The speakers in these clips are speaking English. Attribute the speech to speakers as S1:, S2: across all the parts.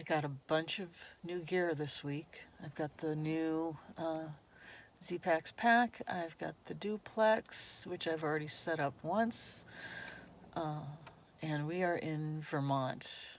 S1: got a bunch of new gear this week. I've got the new Z-Pax pack. I've got the duplex, which I've already set up once. And we are in Vermont.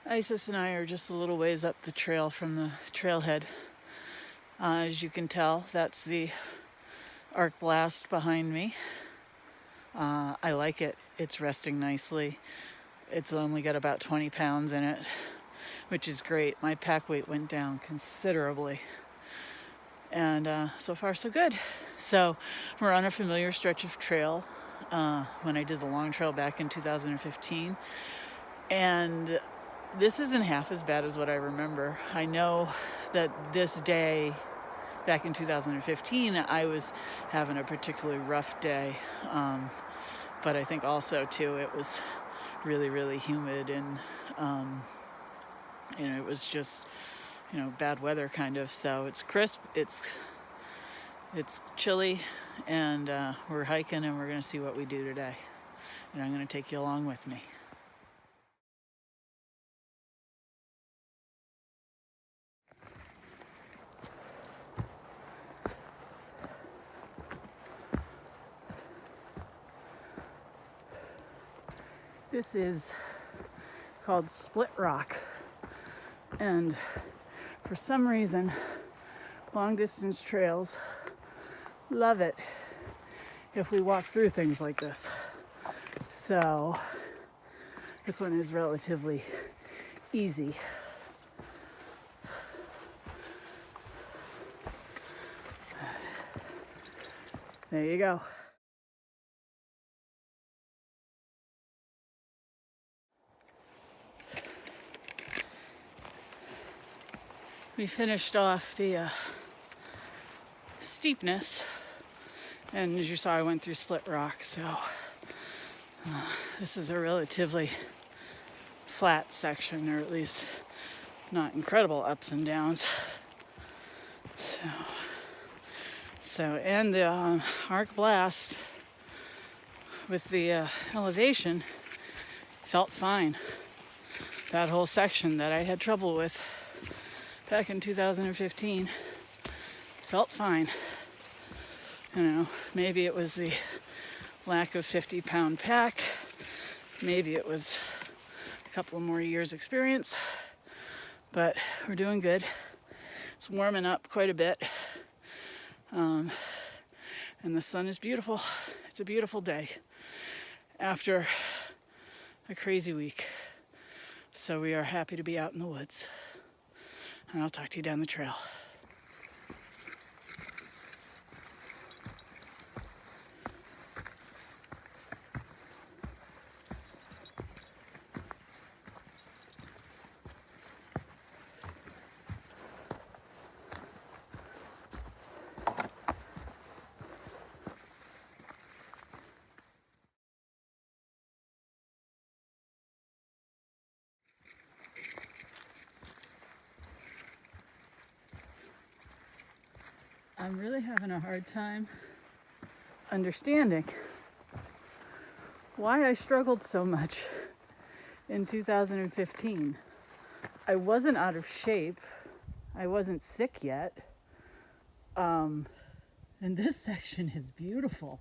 S1: Isis and I are just a little ways up the trail from the trailhead. As you can tell, that's the arc blast behind me. I like it. It's resting nicely. It's only got about 20 pounds in it, which is great. My pack weight went down considerably. And so far, so good. So we're on a familiar stretch of trail when I did the long trail back in 2015. And this isn't half as bad as what I remember. I know that this day, back in 2015, I was having a particularly rough day. But I think also, too, it was really, really humid and, it was just, bad weather kind of. So it's crisp, it's chilly, and we're hiking and we're going to see what we do today. And I'm going to take you along with me. This is called Split Rock, and for some reason, long distance trails love it if we walk through things like this. So this one is relatively easy. There you go. We finished off the steepness, and as you saw, I went through Split Rock, so this is a relatively flat section, or at least not incredible ups and downs. And the arc blast with the elevation felt fine. That whole section that I had trouble with back in 2015 felt fine. Maybe it was the lack of 50-pound pack. Maybe it was a couple of more years experience, but we're doing good. It's warming up quite a bit. And the sun is beautiful. It's a beautiful day after a crazy week. So we are happy to be out in the woods. And I'll talk to you down the trail. I'm really having a hard time understanding why I struggled so much in 2015. I wasn't out of shape. I wasn't sick yet. And this section is beautiful.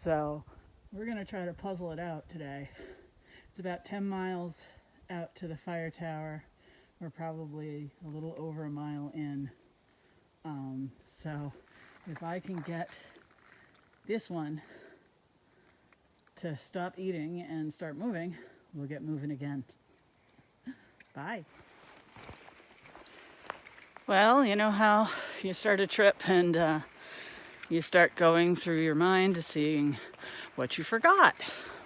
S1: So we're going to try to puzzle it out today. It's about 10 miles out to the fire tower. We're probably a little over a mile in. So if I can get this one to stop eating and start moving, we'll get moving again. Bye. Well, you know how you start a trip and you start going through your mind seeing what you forgot.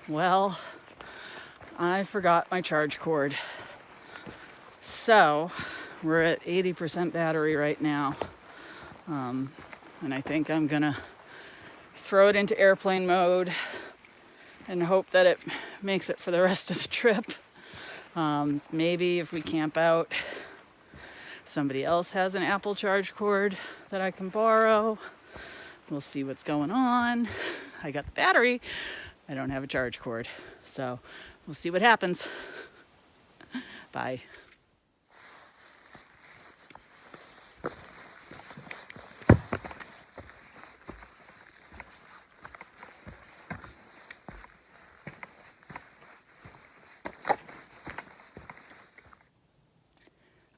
S1: Well, I forgot my charge cord. So we're at 80% battery right now. And I think I'm gonna throw it into airplane mode and hope that it makes it for the rest of the trip. Maybe if we camp out, somebody else has an Apple charge cord that I can borrow. We'll see what's going on. I got the battery. I don't have a charge cord. So we'll see what happens. Bye.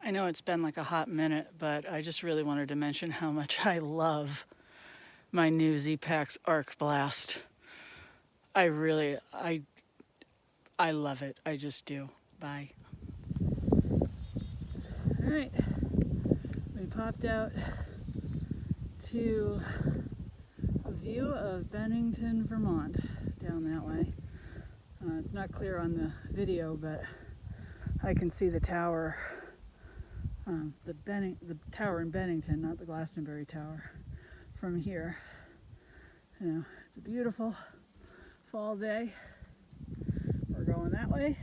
S1: I know it's been like a hot minute, but I just really wanted to mention how much I love my new Z-Pax Arc Blast. I love it. I just do. Bye. All right. We popped out to a view of Bennington, Vermont, down that way. It's not clear on the video, but I can see the tower. The tower in Bennington, not the Glastenbury Tower, from here. You know, it's a beautiful fall day. We're going that way.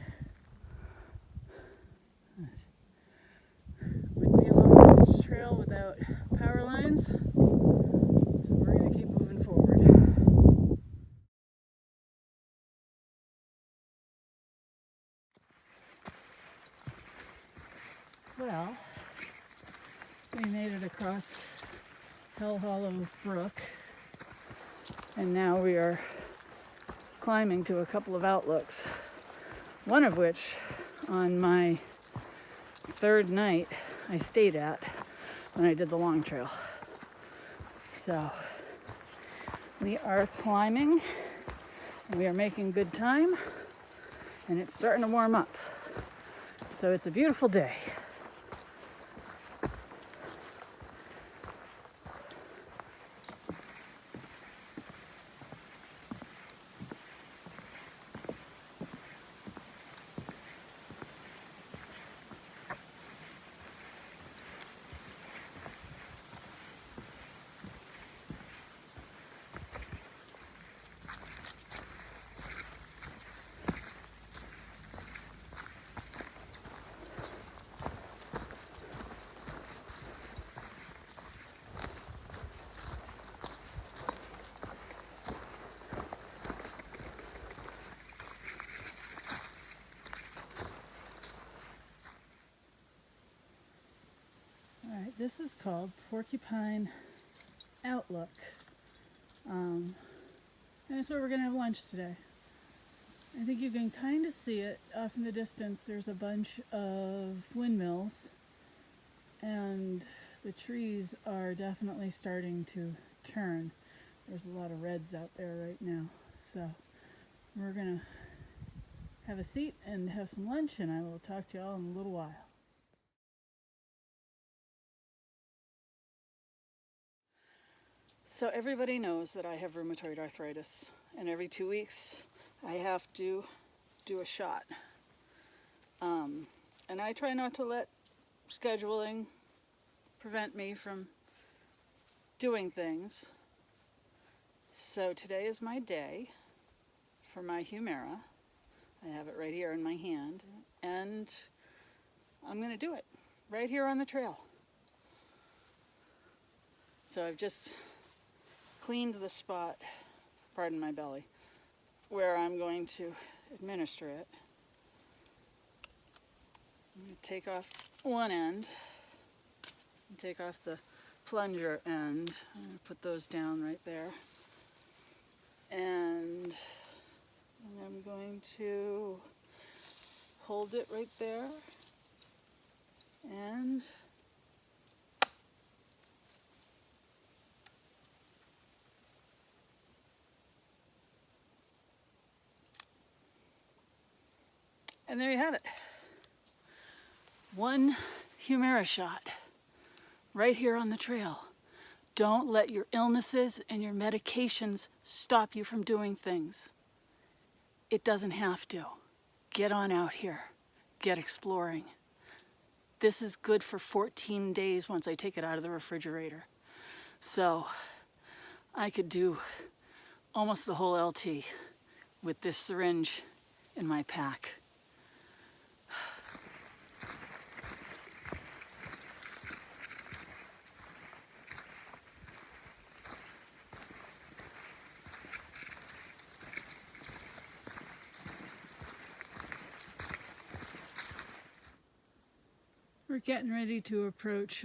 S1: Wouldn't be along this trail without power lines, so we're going to keep moving forward. Well, we made it across Hell Hollow Brook, and now we are climbing to a couple of outlooks, one of which on my third night I stayed at when I did the long trail. So we are climbing, and we are making good time, and it's starting to warm up. So it's a beautiful day. Alright, this is called Porcupine Outlook. And it's where we're going to have lunch today. I think you can kind of see it off in the distance. There's a bunch of windmills, and the trees are definitely starting to turn. There's a lot of reds out there right now. So we're going to have a seat and have some lunch, and I will talk to you all in a little while. So everybody knows that I have rheumatoid arthritis, and every 2 weeks I have to do a shot. And I try not to let scheduling prevent me from doing things. So today is my day for my Humira. I have it right here in my hand, and I'm going to do it right here on the trail. So I've just cleaned the spot, pardon my belly, where I'm going to administer it. I'm going to take off one end, and take off the plunger end. I'm going to put those down right there. And I'm going to hold it right there. And there you have it. one Humira shot right here on the trail. Don't let your illnesses and your medications stop you from doing things. It doesn't have to. Get on out here. Get exploring. This is good for 14 days once I take it out of the refrigerator. So I could do almost the whole LT with this syringe in my pack. We're getting ready to approach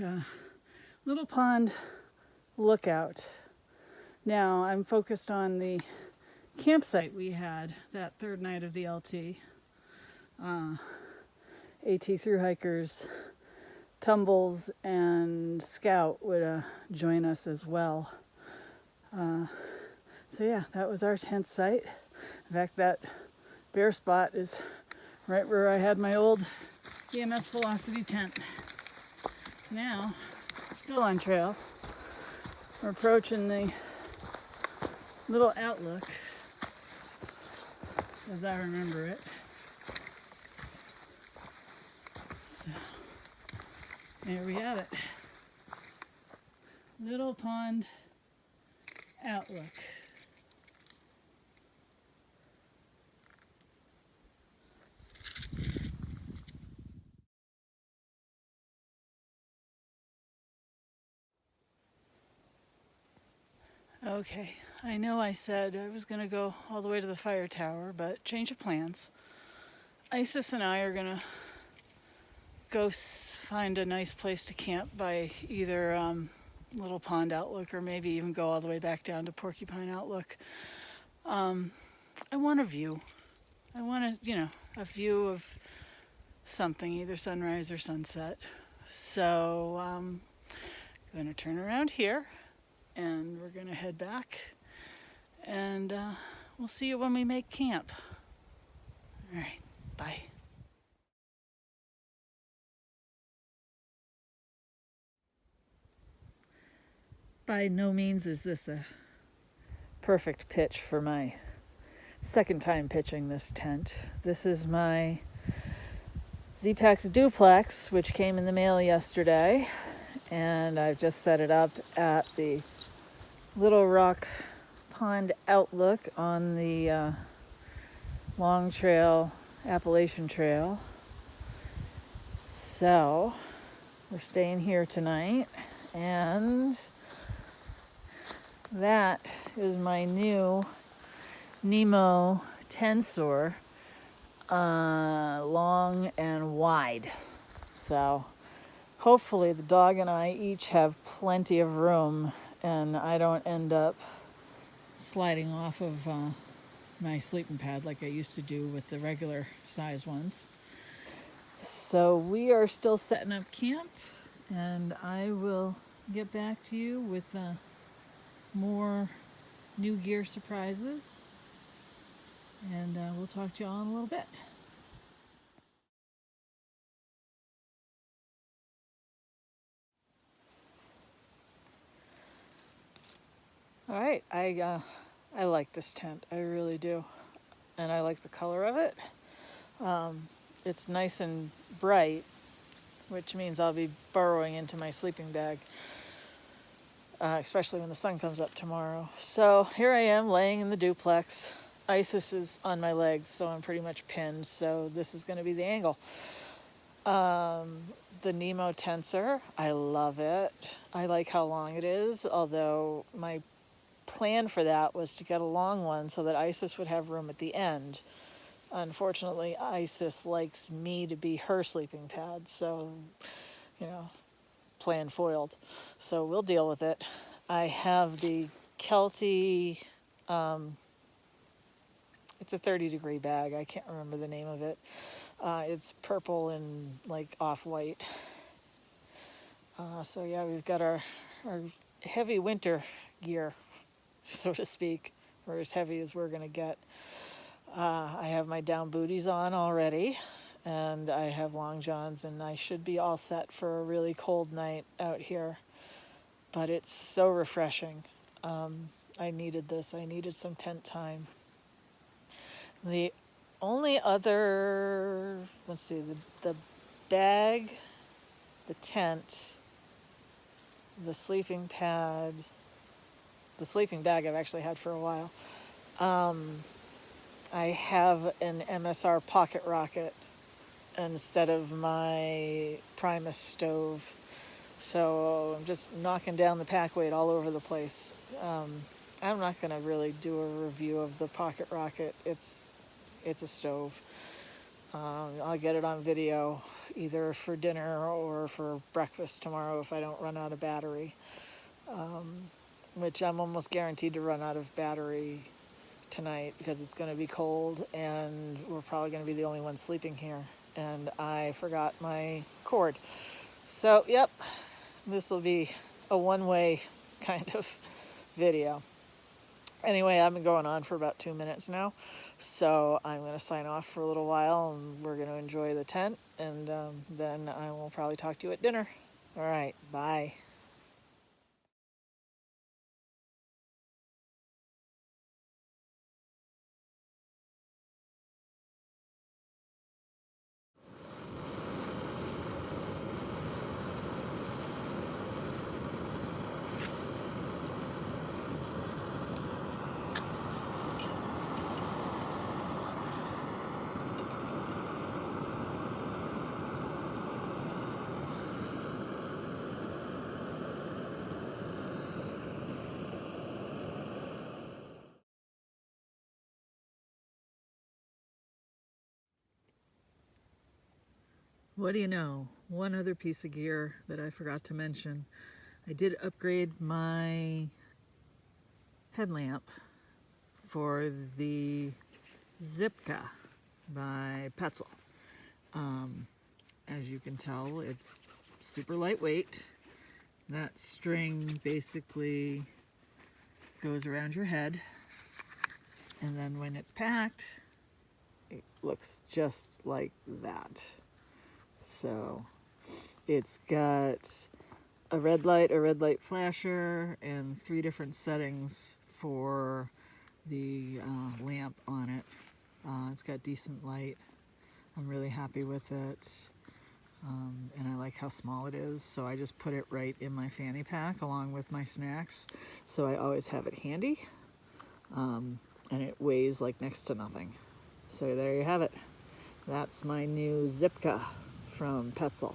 S1: Little Pond Lookout. Now I'm focused on the campsite we had that third night of the LT. AT thru hikers, Tumbles, and Scout would join us as well. So yeah, that was our tent site. In fact, that bare spot is right where I had my old EMS Velocity tent. Now, still on trail, we're approaching the little outlook, as I remember it. So, there we have it. Little Pond Outlook. Okay, I know I said I was going to go all the way to the fire tower, but change of plans. Isis and I are going to go find a nice place to camp by either Little Pond Outlook or maybe even go all the way back down to Porcupine Outlook. I want a view. I want a view of something, either sunrise or sunset. So I'm going to turn around here. And we're going to head back, and we'll see you when we make camp. All right, bye. By no means is this a perfect pitch for my second time pitching this tent. This is my Z-Pax duplex, which came in the mail yesterday, and I've just set it up at the Little Rock Pond Outlook on the Long Trail, Appalachian Trail. So we're staying here tonight, and that is my new Nemo tensor, long and wide. So hopefully the dog and I each have plenty of room and I don't end up sliding off of my sleeping pad like I used to do with the regular size ones. So we are still setting up camp, and I will get back to you with more new gear surprises, and we'll talk to you all in a little bit. All right, I like this tent. I really do, and I like the color of it. It's nice and bright, which means I'll be burrowing into my sleeping bag, especially when the sun comes up tomorrow. So here I am laying in the duplex. Isis is on my legs, so I'm pretty much pinned. So this is going to be the angle. The Nemo tensor, I love it. I like how long it is, although my plan for that was to get a long one so that Isis would have room at the end. Unfortunately, Isis likes me to be her sleeping pad, so, plan foiled. So we'll deal with it. I have the Kelty, it's a 30-degree bag. I can't remember the name of it. It's purple and like off-white. So yeah, we've got our heavy winter gear, so to speak, or as heavy as we're going to get. I have my down booties on already, and I have long johns, and I should be all set for a really cold night out here. But it's so refreshing. I needed this. I needed some tent time. The only other, let's see, the bag, the tent, the sleeping pad, the sleeping bag I've actually had for a while. I have an MSR pocket rocket instead of my Primus stove. So I'm just knocking down the pack weight all over the place. I'm not going to really do a review of the pocket rocket. It's a stove. I'll get it on video either for dinner or for breakfast tomorrow if I don't run out of battery, which I'm almost guaranteed to run out of battery tonight because it's going to be cold and we're probably going to be the only ones sleeping here. And I forgot my cord. So, yep, this will be a one-way kind of video. Anyway, I've been going on for about 2 minutes now, so I'm going to sign off for a little while, and we're going to enjoy the tent, and then I will probably talk to you at dinner. All right, bye. What do you know? One other piece of gear that I forgot to mention. I did upgrade my headlamp for the Zipka by Petzl. As you can tell, it's super lightweight. That string basically goes around your head, and then when it's packed, it looks just like that. So it's got a red light flasher, and 3 different settings for the lamp on it. It's got decent light. I'm really happy with it. And I like how small it is, so I just put it right in my fanny pack along with my snacks, so I always have it handy. And it weighs like next to nothing. So there you have it. That's my new Zipka from Petzl.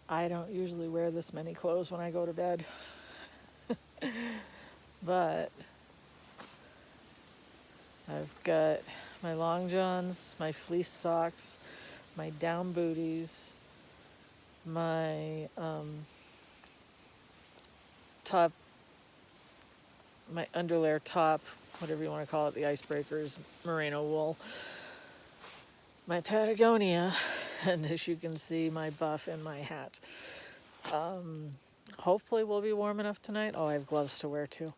S1: I don't usually wear this many clothes when I go to bed, but I've got my long johns, my fleece socks, my down booties, my top, my underlayer top, whatever you want to call it, the icebreakers, merino wool, my Patagonia, and as you can see, my buff and my hat. Hopefully we'll be warm enough tonight. Oh, I have gloves to wear too.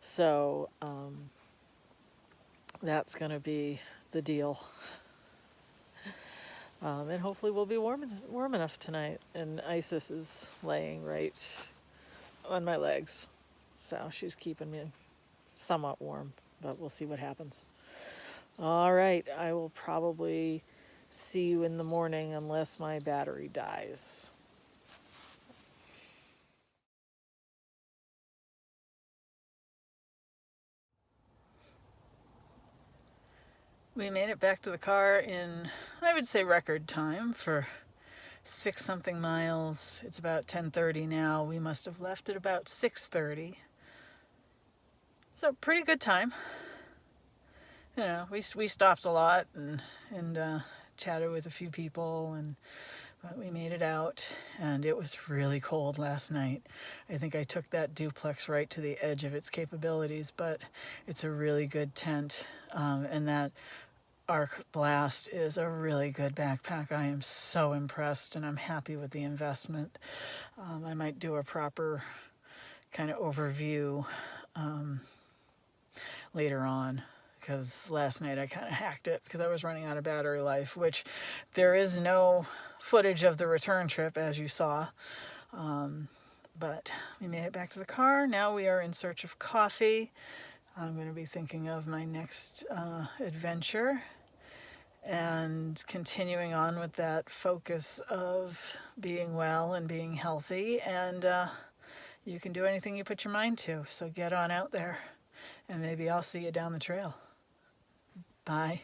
S1: So that's going to be the deal. And hopefully we'll be warm enough tonight. And Isis is laying right on my legs, so she's keeping me somewhat warm, but we'll see what happens. All right, I will probably see you in the morning unless my battery dies. We made it back to the car in, I would say, record time for 6-something miles. It's about 10:30 now. We must have left at about 6:30. So pretty good time. You know, we stopped a lot and chatted with a few people, but we made it out, and it was really cold last night. I think I took that duplex right to the edge of its capabilities, but it's a really good tent, and that Arc Blast is a really good backpack. I am so impressed, and I'm happy with the investment. I might do a proper kind of overview later on, because last night I kind of hacked it because I was running out of battery life, which there is no footage of the return trip, as you saw. But we made it back to the car. Now we are in search of coffee. I'm going to be thinking of my next adventure and continuing on with that focus of being well and being healthy. And you can do anything you put your mind to. So get on out there, and maybe I'll see you down the trail. Bye.